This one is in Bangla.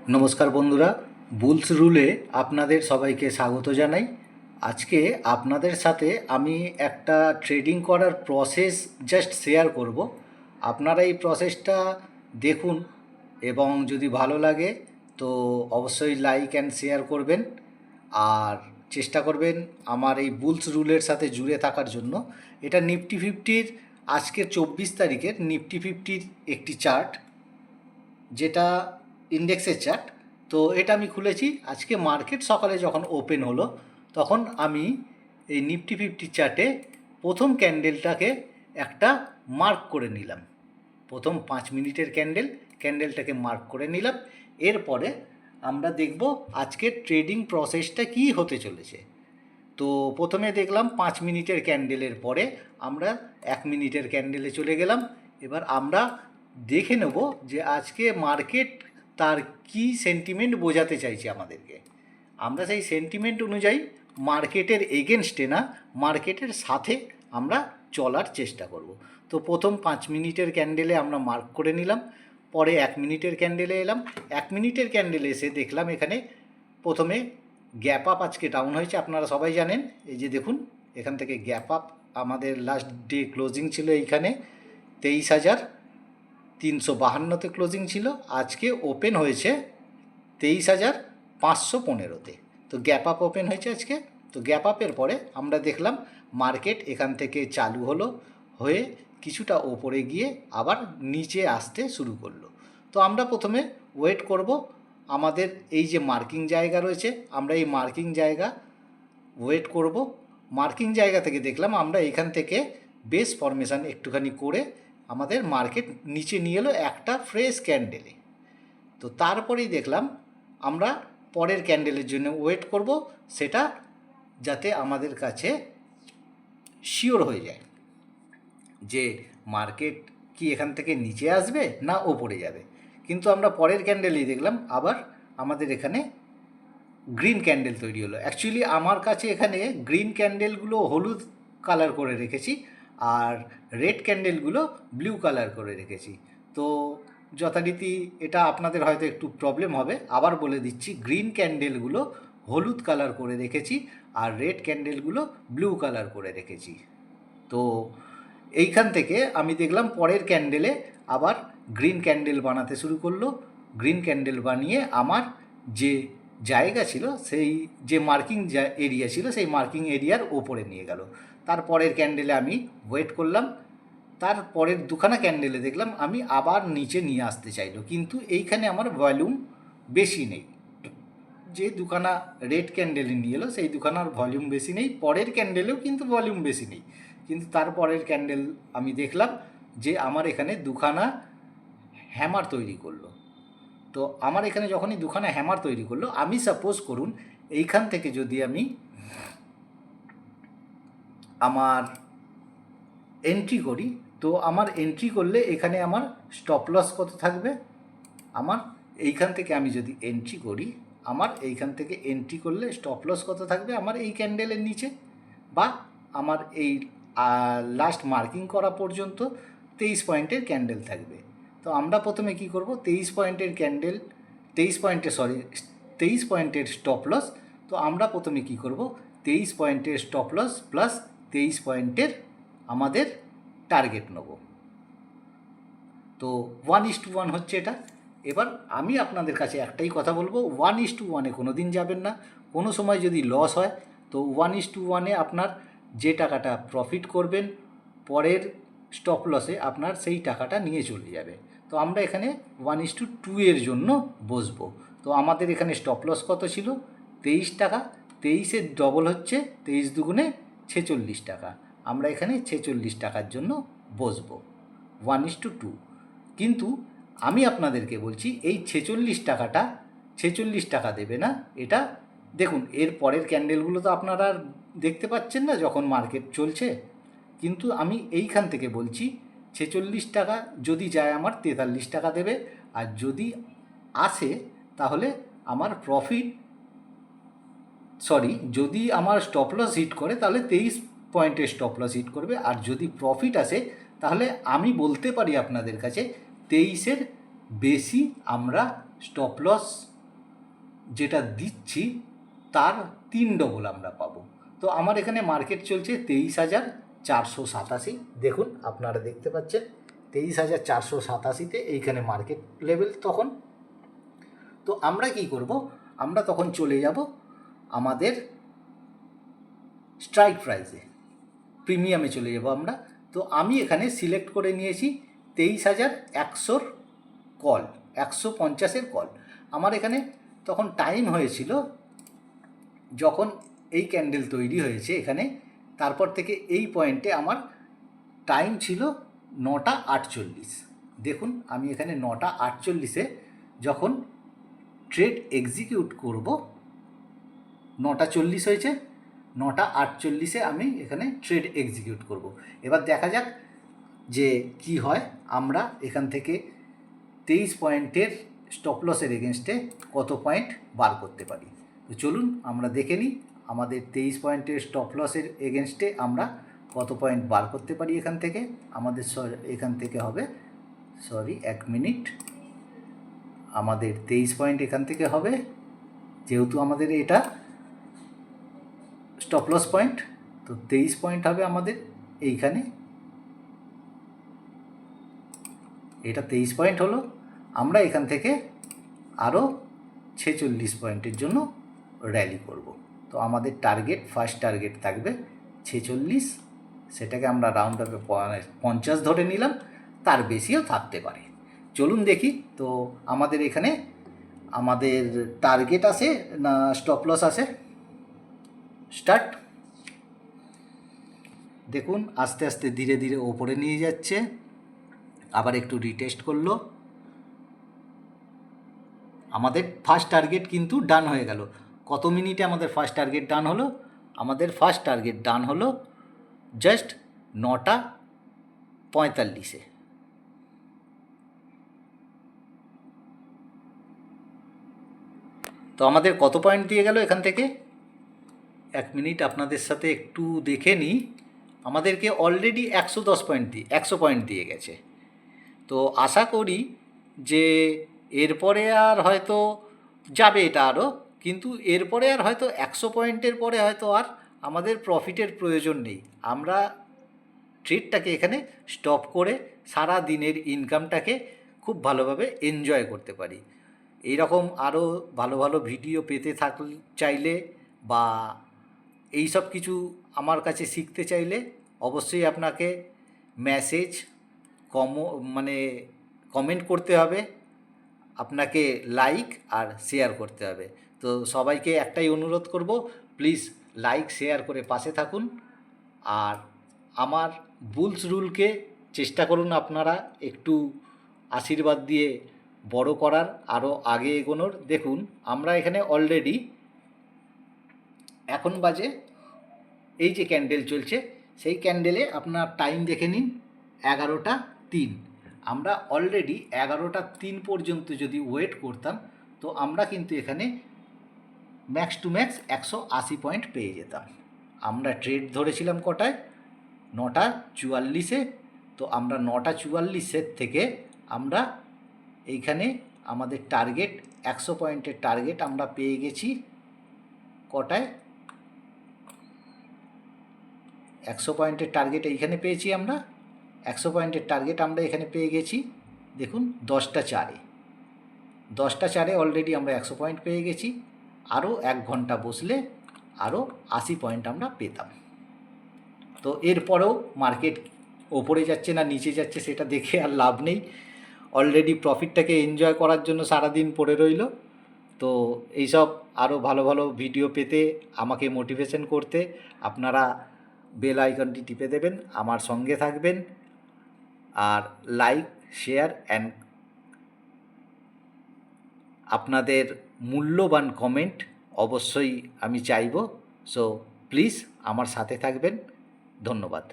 নমস্কার বন্ধুরা, বুলস রুলে আপনাদের সবাইকে স্বাগত জানাই। আজকে আপনাদের সাথে আমি একটা ট্রেডিং করার প্রসেস জাস্ট শেয়ার করব। আপনারা এই প্রসেসটা দেখুন এবং যদি ভালো লাগে তো অবশ্যই লাইক অ্যান্ড শেয়ার করবেন। আর চেষ্টা করবেন আমার এই বুলস রুলের সাথে জুড়ে থাকার জন্য। এটা নিফটি ফিফটির আজকের 24 তারিখের নিফটি ফিফটির একটি চার্ট, যেটা ইন্ডেক্সের চার্ট। তো এটা আমি খুলেছি আজকে মার্কেট সকালে যখন ওপেন হলো তখন আমি এই নিফটি ফিফটি চার্টে প্রথম ক্যান্ডেলটাকে একটা মার্ক করে নিলাম। প্রথম 5 মিনিটের ক্যান্ডেলটাকে মার্ক করে নিলাম। এরপরে আমরা দেখব আজকের ট্রেডিং প্রসেসটা কী হতে চলেছে। তো প্রথমে দেখলাম 5 মিনিটের ক্যান্ডেলের পরে আমরা 1 মিনিটের ক্যান্ডেলে চলে গেলাম। এবার আমরা দেখে নেব যে আজকে মার্কেট তার কি সেন্টিমেন্ট বোঝাতে চাইছে আমাদেরকে। আমরা সেই সেন্টিমেন্ট অনুযায়ী মার্কেটের এগেনস্টে না, মার্কেটের সাথে আমরা চলার চেষ্টা করব। তো প্রথম 5 মিনিটের ক্যান্ডেলে আমরা মার্ক করে নিলাম, পরে 1 মিনিটের ক্যান্ডেলে এলাম। 1 মিনিটের ক্যান্ডেলে এসে দেখলাম এখানে প্রথমে গ্যাপ আপ আজকে ডাউন হয়েছে, আপনারা সবাই জানেন। এই যে দেখুন, এখান থেকে গ্যাপ আপ, আমাদের লাস্ট ডে ক্লোজিং ছিল এইখানে 23,352-তে ক্লোজিং ছিল। আজকে ওপেন হয়েছে 23,515-তে। তো গ্যাপ আপ ওপেন হয়েছে আজকে। তো গ্যাপ আপের পরে আমরা দেখলাম মার্কেট এখান থেকে চালু হলো, হয়ে কিছুটা ওপরে গিয়ে আবার নিচে আসতে শুরু করলো। তো আমরা প্রথমে ওয়েট করব। আমাদের এই যে মার্কিং জায়গা রয়েছে, আমরা এই মার্কিং জায়গা ওয়েট করব। মার্কিং জায়গা থেকে দেখলাম আমরা এখান থেকে বেস ফরমেশান একটুখানি করে আমাদের মার্কেট নিচে নিয়ে এলো একটা ফ্রেশ ক্যান্ডেলে। তো তারপরেই দেখলাম আমরা পরের ক্যান্ডেলের জন্য ওয়েট করব, সেটা যাতে আমাদের কাছে শিওর হয়ে যায় যে মার্কেট কি এখান থেকে নিচে আসবে না ওপরে যাবে। কিন্তু আমরা পরের ক্যান্ডেলেই দেখলাম আবার আমাদের এখানে গ্রিন ক্যান্ডেল তৈরি হলো। অ্যাকচুয়ালি আমার কাছে এখানে গ্রিন ক্যান্ডেলগুলো হলুদ কালার করে রেখেছি আর রেড ক্যান্ডেলগুলো ব্লু কালার করে রেখেছি। তো যথারীতি এটা আপনাদের হয়তো একটু প্রবলেম হবে, আবার বলে দিচ্ছি, গ্রিন ক্যান্ডেলগুলো হলুদ কালার করে রেখেছি আর রেড ক্যান্ডেলগুলো ব্লু কালার করে রেখেছি। তো এইখান থেকে আমি দেখলাম পরের ক্যান্ডেলে আবার গ্রিন ক্যান্ডেল বানাতে শুরু করলো। গ্রিন ক্যান্ডেল বানিয়ে আমার যে জায়গা ছিল, সেই যে মার্কিং এরিয়া ছিল, সেই মার্কিং এরিয়ার ওপরে নিয়ে গেল। তারপরের ক্যান্ডেলে আমি ওয়েট করলাম। তারপরের দুখানা ক্যান্ডেলে দেখলাম আমি আবার নিচে নিয়ে আসতে চাইলো, কিন্তু এইখানে আমার ভলিউম বেশি নেই। যে দুখানা রেড ক্যান্ডেলে নিয়ে এলো সেই দুখানার ভলিউম বেশি নেই, পরের ক্যান্ডেলেও কিন্তু ভলিউম বেশি নেই। কিন্তু তারপরের ক্যান্ডেল আমি দেখলাম যে আমার এখানে দুখানা হ্যামার তৈরি করলো। তো আমার এখানে যখনই দুখানা হ্যামার তৈরি করলো, আমি সাপোজ করুন এইখান থেকে যদি আমি আমার এন্ট্রি করি, তো আমার এন্ট্রি করলে এখানে আমার স্টপ লস কত থাকবে? আমার এইখান থেকে আমি যদি এন্ট্রি করি, আমার এইখান থেকে এন্ট্রি করলে স্টপ লস কত থাকবে? আমার এই ক্যান্ডেলের নিচে, বা আমার এই লাস্ট মার্কিং করা পর্যন্ত 23 পয়েন্টের ক্যান্ডেল থাকবে। তো আমরা প্রথমে কি করব, 23 পয়েন্টের ক্যান্ডেল, 23 পয়েন্টের স্টপ লস। তো আমরা প্রথমে কি করব, 23 পয়েন্টের স্টপ লস প্লাস 23 পয়েন্টের আমাদের টার্গেট নেব। তো 1:1 হচ্ছে এটা। এবার আমি আপনাদের কাছে একটাই কথা বলবো, 1:1-এ কোনো দিন যাবেন না। কোনো সময় যদি লস হয় তো 1:1-এ আপনার যে টাকাটা প্রফিট করবেন, পরের স্টপ লসে আপনার সেই টাকাটা নিয়ে চলে যাবে। তো আমরা এখানে 1:2-এর জন্য বসবো। তো আমাদের এখানে স্টপ লস কত ছিল? 23 টাকা। 23-এর ডবল হচ্ছে 23 দুগুণে 46 টাকা। আমরা এখানে 46 টাকার জন্য বসবো 1:2। কিন্তু আমি আপনাদেরকে বলছি এই 46 টাকা দেবে না। এটা দেখুন, এর পরের ক্যান্ডেলগুলো তো আপনারা আর দেখতে পাচ্ছেন না যখন মার্কেট চলছে, কিন্তু আমি এইখান থেকে বলছি 46 টাকা যদি যায় আমার 43 টাকা দেবে, আর যদি আসে তাহলে আমার প্রফিট, যদি আমার স্টপ লস হিট করে তাহলে 23 পয়েন্টের স্টপ লস হিট করবে, আর যদি প্রফিট আসে তাহলে আমি বলতে পারি আপনাদের কাছে 23-এর বেশি আমরা স্টপ লস যেটা দিচ্ছি তার 3 ডবল আমরা পাবো। তো আমার এখানে মার্কেট চলছে 23,487। দেখুন আপনারা দেখতে পাচ্ছেন 23,487তে এইখানে মার্কেট লেভেল তখন। তো আমরা কি করব, আমরা তখন চলে যাব আমাদের স্ট্রাইক প্রাইসে, প্রিমিয়ামে চলে যাব আমরা। তো আমি এখানে সিলেক্ট করে নিয়েছি 23,100 কল, 150-এর কল। আমার এখানে তখন টাইম হয়েছিল যখন এই ক্যান্ডেল তৈরি হয়েছে এখানে, তারপর থেকে এই পয়েন্টে আমার টাইম ছিল 9:48। দেখুন আমি এখানে 9:48-এ যখন ট্রেড এক্সিকিউট করব, 9:40 হয়েছে, 9:48-এ আমি এখানে ট্রেড এক্সিকিউট করব। এবার দেখা যাক যে কি হয়, আমরা এখান থেকে 23 পয়েন্টের স্টপ লসের এগেনস্টে কত পয়েন্ট বার করতে পারি। তো চলুন আমরা দেখে নিই আমাদের 23 পয়েন্টের স্টপ লসের এগেনস্টে আমরা কত পয়েন্ট বার করতে পারি এখান থেকে। আমাদের এখান থেকে হবে, সরি 1 মিনিট, আমাদের 23 পয়েন্ট এখান থেকে হবে, যেহেতু আমাদের এটা স্টপ লস পয়েন্ট, তো 23 পয়েন্ট হবে আমাদের এইখানে, এটা 23 পয়েন্ট হলো। আমরা এখান থেকে আরও 46 পয়েন্টের জন্য র্যালি করব। তো আমাদের টার্গেট, ফার্স্ট টার্গেট থাকবে 46, সেটাকে আমরা রাউন্ড আপে 50 ধরে নিলাম, তার বেশিও থাকতে পারে। চলুন দেখি তো আমাদের এখানে আমাদের টার্গেট আসে না স্টপ লস আসে। স্টার্ট। দেখুন আস্তে আস্তে ধীরে ধীরে ওপরে নিয়ে যাচ্ছে, আবার একটু রিটেস্ট করলো। আমাদের ফার্স্ট টার্গেট কিন্তু ডান হয়ে গেল। কত মিনিটে আমাদের ফার্স্ট টার্গেট ডান হলো? আমাদের ফার্স্ট টার্গেট ডান হলো জাস্ট 9:45-এ। তো আমাদের কত পয়েন্ট দিয়ে গেল এখান থেকে? 1 মিনিট আপনাদের সাথে একটু দেখে নিই। আমাদেরকে অলরেডি 110 পয়েন্ট দিয়ে 100 পয়েন্ট দিয়ে গেছে। তো আশা করি যে এরপরে আর হয়তো যাবে এটা আরও, কিন্তু এরপরে আর হয়তো 100 পয়েন্টের পরে হয়তো আর আমাদের প্রফিটের প্রয়োজন নেই। আমরা ট্রেডটাকে এখানে স্টপ করে সারা দিনের ইনকামটাকে খুব ভালোভাবে এনজয় করতে পারি। এইরকম আরও ভালো ভালো ভিডিও পেতে চাইলে বা এই সব কিছু আমার কাছে শিখতে চাইলে অবশ্যই আপনাকে মেসেজ কমেন্ট করতে হবে, আপনাকে লাইক আর শেয়ার করতে হবে। তো সবাইকে একটাই অনুরোধ করব, প্লিজ লাইক শেয়ার করে পাশে থাকুন। আর আমার বুলস রুলকে চেষ্টা করুন আপনারা একটু আশীর্বাদ দিয়ে বড় করার, আরও আগে এগোনোর। দেখুন আমরা এখানে অলরেডি এখন বাজে, এই যে ক্যান্ডেল চলছে সেই ক্যান্ডেলে আপনার টাইম দেখে নিন 11:03। আমরা অলরেডি 11:03 পর্যন্ত যদি ওয়েট করতাম তো আমরা কিন্তু এখানে ম্যাক্স টু ম্যাক্স 180 পয়েন্ট পেয়ে যেতাম। আমরা ট্রেড ধরেছিলাম কটায়? 9:44-এ। তো আমরা 9:44-এর থেকে আমরা এইখানে আমাদের টার্গেট 100 পয়েন্টের টার্গেট আমরা পেয়ে গেছি কটায়? 100 পয়েন্টের টার্গেট এইখানে পেয়েছি আমরা, 100 পয়েন্টের টার্গেট আমরা এখানে পেয়ে গেছি। দেখুন 10:04-এ, 10:04-এ অলরেডি আমরা 100 পয়েন্ট পেয়ে গেছি। আরও 1 ঘন্টা বসলে আরও 80 পয়েন্ট আমরা পেতাম। তো এরপরেও মার্কেট ওপরে যাচ্ছে না নিচে যাচ্ছে সেটা দেখে আর লাভ নেই, অলরেডি প্রফিটটাকে এনজয় করার জন্য সারাদিন পড়ে রইল। তো এইসব আরও ভালো ভালো ভিডিও পেতে আমাকে মোটিভেশন করতে আপনারা বেল আইকনটি টিপে দেবেন, আমার সঙ্গে থাকবেন, আর লাইক শেয়ার অ্যান্ড আপনাদের মূল্যবান কমেন্ট অবশ্যই আমি চাইব। সো প্লিজ আমার সাথে থাকবেন। ধন্যবাদ।